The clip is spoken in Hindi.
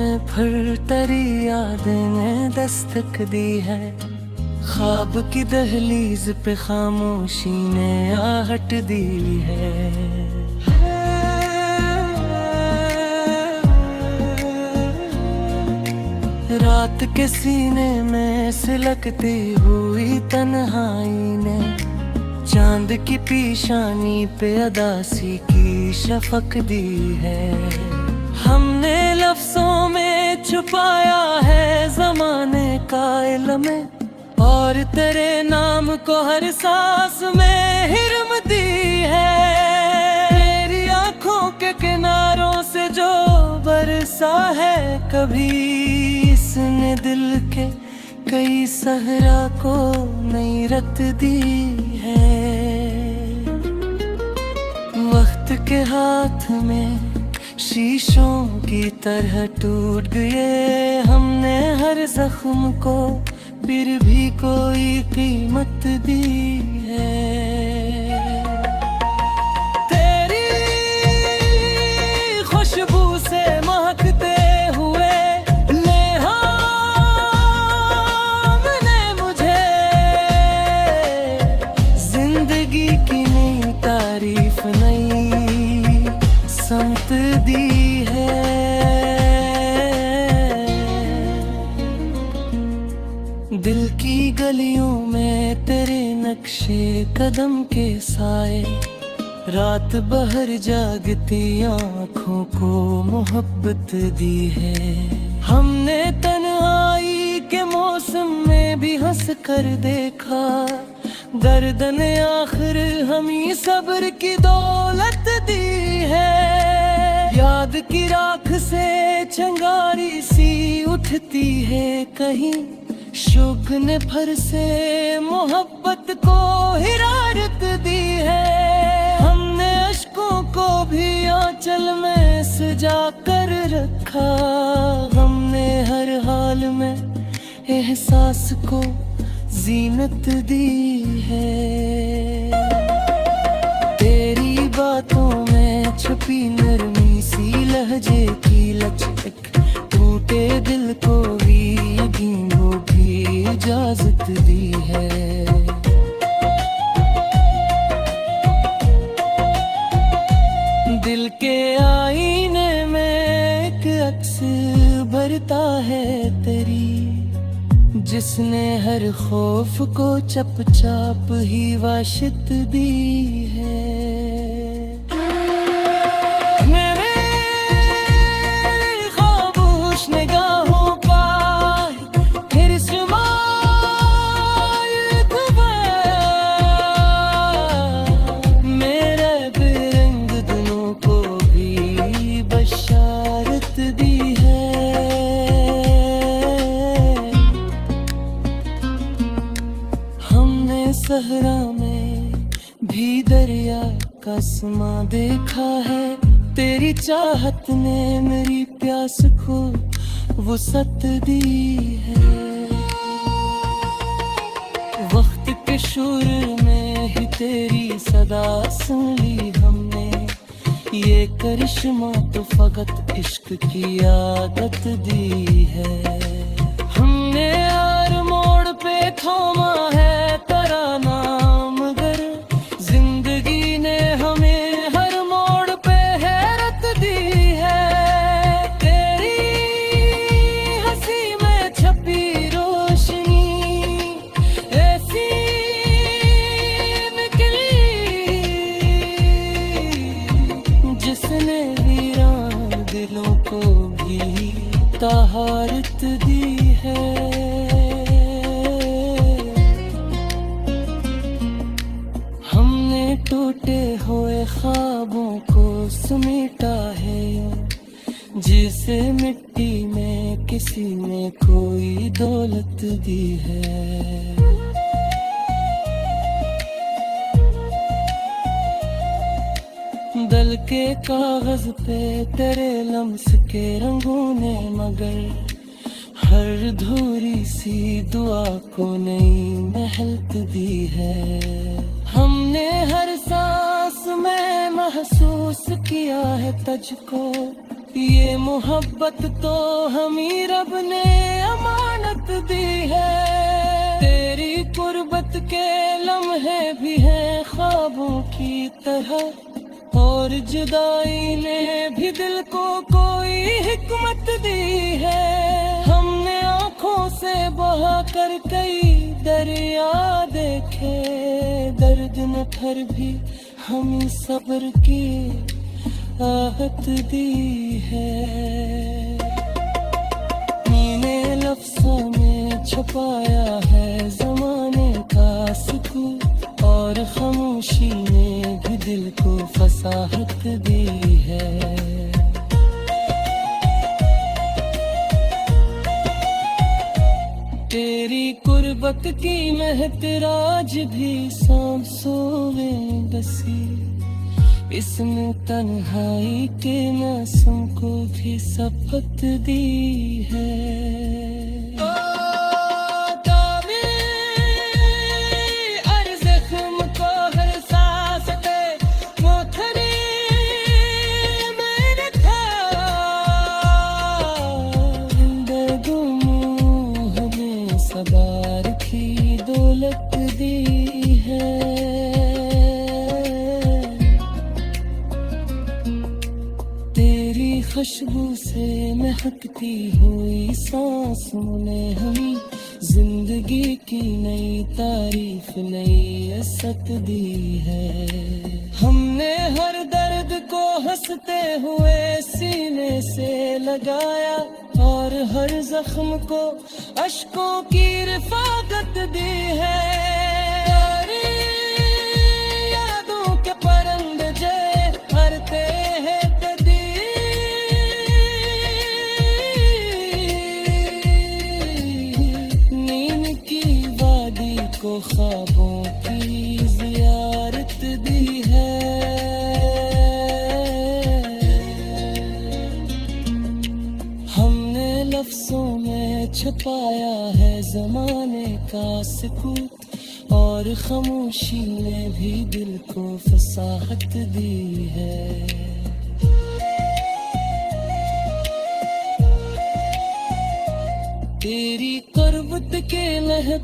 में फिर तेरी यादें ने दस्तक दी है। ख्वाब की दहलीज पे खामोशी ने आहट दी है। रात के सीने में सिलकती हुई तन्हाई ने चांद की पीशानी पे अदासी की शफक दी है। हमने लफ्जों में छुपाया है ज़माने का इल्म, और तेरे नाम को हर सांस में हिरम दी है। तेरी आंखों के किनारों से जो बरसा है कभी, इसने दिल के कई सहरा को नई रत दी है। वक्त के हाथ में शीशों की तरह टूट गए हमने हर जख्म को, फिर भी कोई कीमत दी है। तेरी खुशबू से महकते हुए ने मुझे जिंदगी की नई तारीफ नई समत दी है। दिल की गलियों में तेरे नक्शे कदम के साए, रात भर जागती आँखों को मोहब्बत दी है। हमने तन्हाई के मौसम में भी हंस कर देखा, गर्दन आखिर हमी सब्र की दौलत दी है। याद की राख से चंगारी सी उठती है कहीं, शुगन भर से मोहब्बत को हिरारत दी है। हमने अश्कों को भी आंचल में सजा कर रखा, हमने हर हाल में एहसास को जीनत दी है। तेरी बातों में छुपी नरमी सी लहजे की लचक, टूटे दिल को भी यकीनों की इजाजत दी है। दिल के आईने में एक अक्स भरता है तेरी, जिसने हर खौफ को चपचाप ही वाशित दी है। सहरा में भी दरिया का समा देखा है, तेरी चाहत ने मेरी प्यास को वुसअत दी है। वक्त के शोर में ही तेरी सदा सुन ली हमने, ये करिश्मा तो फकत इश्क की आदत दी है। हमने हर मोड़ पे थोमा है तराना, मगर जिंदगी ने हमें हर मोड़ पे हैरत दी है। तेरी हंसी में छपी रोशनी ऐसी निकली, जिसने वीरान दिलों को भी तहारत दी है। टूटे हुए ख्वाबों को समेटा है, जिसे मिट्टी में किसी ने कोई दौलत दी है। दल के कागज पे तेरे लम्स के रंगों ने मगर हर धूरी सी दुआ को नई महलत दी है। हमने हर सांस में महसूस किया है तुझको, ये मोहब्बत तो हमी रब ने अमानत दी है। तेरी कुर्बत के लम्हे भी हैं ख्वाबों की तरह, और जुदाई ने भी दिल को कोई हिकमत दी है। हमने आँखों से बहा कर कई दरिया देखे, दर्द न थर भी हमें सब्र की आहत दी है। मैंने लफ्ज़ों में छुपाया है ज़माने का सुकून, और खामोशी ने भी दिल को फसाहत दी है। तेरी कुर्बत की महतराज भी सांसों में बसी, इसने तन्हाई के मौसम को भी शपथ दी है। सवार की दौलत दी है। तेरी खुशबू से महकती हुई सांसों ने हमें जिंदगी की नई तारीफ, नई असत दी है। हमने हर दर्द को हंसते हुए सीने से लगाया, और हर जख्म को अश्कों की रिफाकत दी है। यादों के परिंदे जे भरते हैं नींद की वादी को ख्वाबों की जियारत दी है। हमने लफ्ज़ों में छुपाया है ज़माने का सुकूत, और खामोशी ने भी दिल को फसाहत दी है। तेरी कुर्बत के लहर